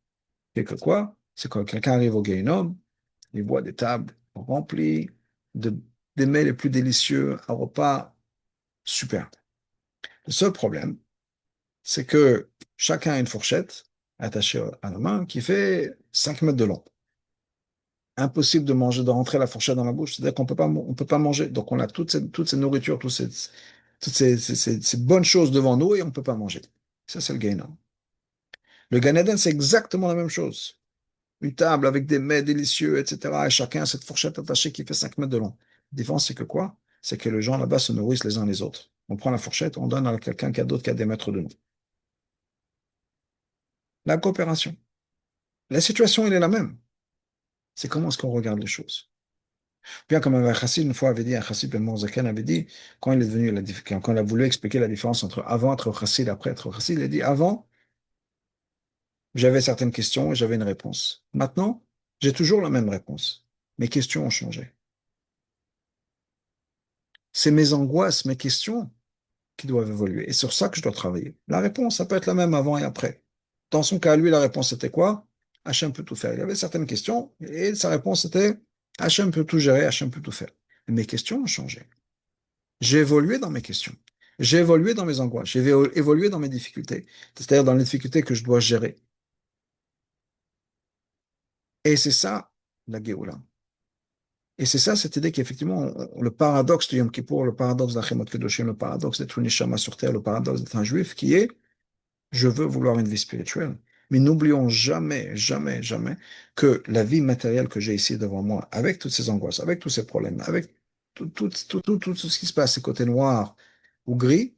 C'est que quoi? C'est quand quelqu'un arrive au Gehinom, il voit des tables remplies de, des mets les plus délicieux, un repas super. Le seul problème, c'est que chacun a une fourchette attachée à la main qui fait 5 mètres de long. Impossible de manger, de rentrer la fourchette dans la bouche, c'est-à-dire qu'on peut pas manger. Donc on a toute cette nourriture, toutes ces bonnes choses devant nous et on ne peut pas manger. Ça, c'est le Gehinnom. Le Gan Eden, c'est exactement la même chose. Une table avec des mets délicieux, etc. Et chacun a cette fourchette attachée qui fait 5 mètres de long. La différence, c'est que quoi? C'est que les gens là-bas se nourrissent les uns les autres. On prend la fourchette, on donne à quelqu'un qui a d'autres qui a des mètres de nous. La coopération. La situation, elle est la même. C'est comment est-ce qu'on regarde les choses. Bien comme un chassid une fois avait dit, un chassid Ben Morzaken avait dit, quand il est devenu, quand il a voulu expliquer la différence entre avant être chassid et après être chassid, il a dit, avant, j'avais certaines questions et j'avais une réponse. Maintenant, j'ai toujours la même réponse. Mes questions ont changé. C'est mes angoisses, mes questions qui doivent évoluer. Et c'est sur ça que je dois travailler. La réponse, ça peut être la même avant et après. Dans son cas, lui, la réponse était quoi? Hachem peut tout faire. Il avait certaines questions et sa réponse était Hachem peut tout gérer, Hachem peut tout faire. Mes questions ont changé. J'ai évolué dans mes questions. J'ai évolué dans mes angoisses. J'ai évolué dans mes difficultés. C'est-à-dire dans les difficultés que je dois gérer. Et c'est ça, la Géoula. Et c'est ça, cette idée qu'effectivement, le paradoxe du Yom Kippour, le paradoxe d'Achemot Kedoshim, le paradoxe d'être une Neshama sur terre, le paradoxe d'être un juif, qui est, je veux vouloir une vie spirituelle. Mais n'oublions jamais, jamais, jamais que la vie matérielle que j'ai ici devant moi, avec toutes ces angoisses, avec tous ces problèmes, avec tout ce qui se passe, ces côtés noirs ou gris,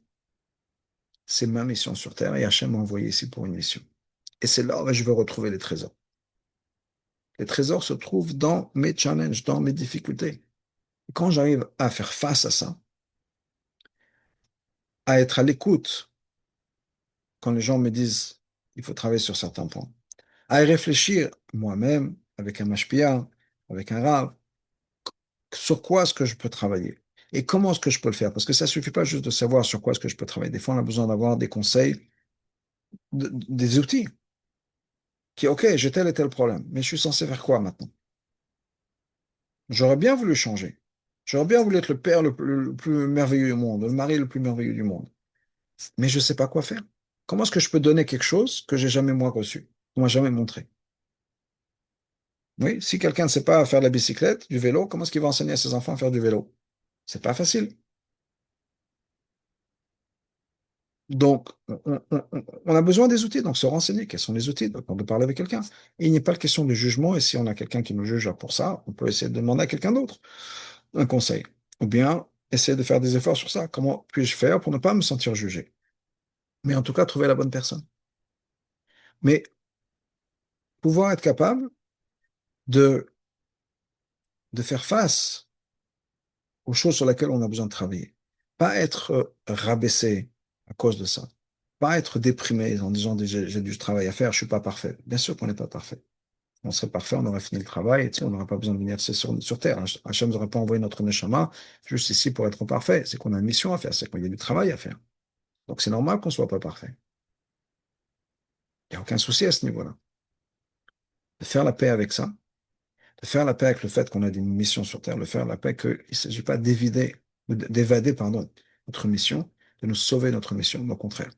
c'est ma mission sur terre et Hachem m'a envoyé ici pour une mission. Et c'est là où je veux retrouver les trésors. Les trésors se trouvent dans mes challenges, dans mes difficultés. Et quand j'arrive à faire face à ça, à être à l'écoute quand les gens me disent il faut travailler sur certains points, à y réfléchir moi-même avec un mashpia, avec un rave, sur quoi est-ce que je peux travailler et comment est-ce que je peux le faire. Parce que ça ne suffit pas juste de savoir sur quoi est-ce que je peux travailler. Des fois, on a besoin d'avoir des conseils, des outils qui, OK, j'ai tel et tel problème, mais je suis censé faire quoi maintenant? J'aurais bien voulu changer. J'aurais bien voulu être le père le plus merveilleux du monde, le mari le plus merveilleux du monde. Mais je ne sais pas quoi faire. Comment est-ce que je peux donner quelque chose que j'ai jamais moi reçu, qu'on m'a jamais montré? Oui, si quelqu'un ne sait pas faire de la bicyclette, du vélo, comment est-ce qu'il va enseigner à ses enfants à faire du vélo? C'est pas facile. Donc, on a besoin des outils, donc se renseigner quels sont les outils, donc on peut parler avec quelqu'un. Et il n'est pas de question de jugement, et si on a quelqu'un qui nous juge pour ça, on peut essayer de demander à quelqu'un d'autre un conseil. Ou bien essayer de faire des efforts sur ça. Comment puis-je faire pour ne pas me sentir jugé? Mais en tout cas, trouver la bonne personne. Mais pouvoir être capable de, de faire face aux choses sur lesquelles on a besoin de travailler. Pas être rabaissé à cause de ça. Pas être déprimé en disant j'ai du travail à faire, je suis pas parfait. Bien sûr qu'on n'est pas parfait. On serait parfait, on aurait fini le travail, et, tu sais, on n'aurait pas besoin de venir sur Terre. Hachem n'aurait pas envoyé notre neshama juste ici pour être parfait. C'est qu'on a une mission à faire, c'est qu'il y a du travail à faire. Donc c'est normal qu'on soit pas parfait. Il n'y a aucun souci à ce niveau-là. De faire la paix avec ça, de faire la paix avec le fait qu'on a une mission sur Terre, de faire la paix qu'il ne s'agit pas d'évader, pardon, notre mission, de nous sauver notre mission, mais au contraire.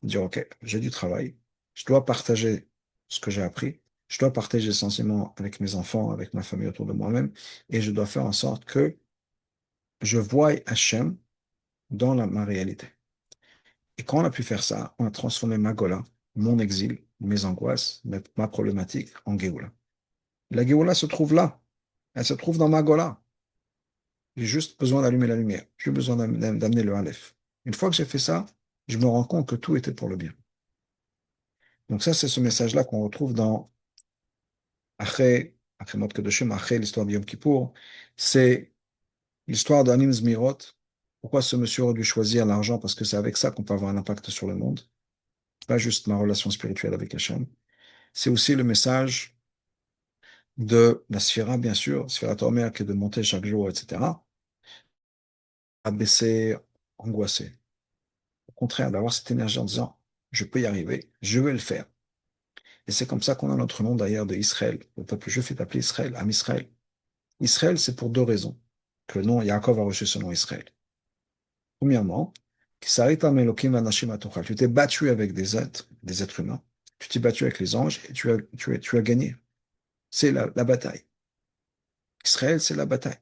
Dire, OK, j'ai du travail, je dois partager ce que j'ai appris, je dois partager essentiellement avec mes enfants, avec ma famille autour de moi-même, et je dois faire en sorte que je voie Hachem dans ma réalité. Et quand on a pu faire ça, on a transformé ma Gola, mon exil, mes angoisses, ma problématique en Géoula. La Géoula se trouve là. Elle se trouve dans ma Gola. J'ai juste besoin d'allumer la lumière. J'ai besoin d'amener le Aleph. Une fois que j'ai fait ça, je me rends compte que tout était pour le bien. Donc ça, c'est ce message-là qu'on retrouve dans après Mot Kedoshim, après l'histoire de Yom Kippour. C'est l'histoire d'Anim Zmirot. Pourquoi ce monsieur aurait dû choisir l'argent? Parce que c'est avec ça qu'on peut avoir un impact sur le monde. Pas juste ma relation spirituelle avec Hachem. C'est aussi le message de la Sphira, bien sûr, Sphira Tormer, qui est de monter chaque jour, etc., abaisser, angoissé. Au contraire, d'avoir cette énergie en disant, je peux y arriver, je vais le faire. Et c'est comme ça qu'on a notre nom d'ailleurs de Israël. Le peuple juif est appelé Israël, Am Israël. Israël, c'est pour deux raisons que le nom Yaakov a reçu ce nom Israël. Premièrement, tu t'es battu avec des êtres humains, tu t'es battu avec les anges et tu as gagné. C'est la bataille. Israël, c'est la bataille.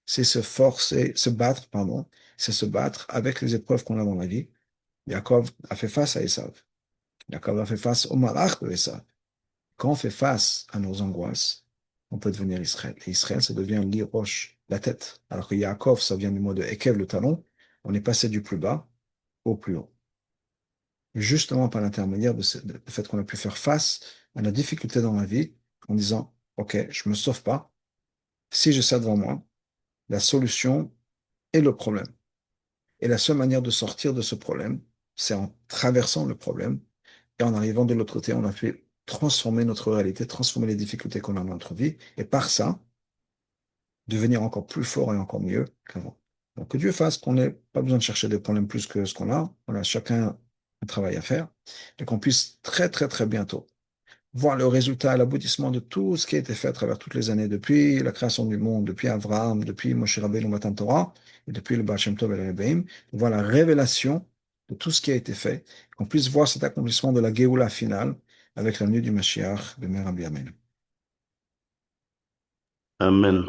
C'est se forcer, se battre, pardon, c'est se battre avec les épreuves qu'on a dans la vie. Yaakov a fait face à Esav. Yaakov a fait face au malach de Esav. Quand on fait face à nos angoisses, on peut devenir Israël. Et Israël, ça devient l'iroche, la tête. Alors que Yaakov, ça vient du mot de Ekev, le talon. On est passé du plus bas au plus haut. Justement par l'intermédiaire du fait qu'on a pu faire face à la difficulté dans la vie en disant, OK, je ne me sauve pas. Si j'ai ça devant moi, la solution est le problème. Et la seule manière de sortir de ce problème, c'est en traversant le problème et en arrivant de l'autre côté, on a fait transformer notre réalité, transformer les difficultés qu'on a dans notre vie, et par ça, devenir encore plus fort et encore mieux qu'avant. Donc que Dieu fasse qu'on n'ait pas besoin de chercher des problèmes plus que ce qu'on a. On a chacun un travail à faire, et qu'on puisse très très très bientôt voir le résultat, l'aboutissement de tout ce qui a été fait à travers toutes les années, depuis la création du monde, depuis Abraham, depuis Moshe Rabbeinu Matan Torah, et depuis le Baal Shem Tov et le Rebbeim, voir la révélation de tout ce qui a été fait, qu'on puisse voir cet accomplissement de la Géoula finale avec la venue du Mashiach, de Rabbi Amen. Amen.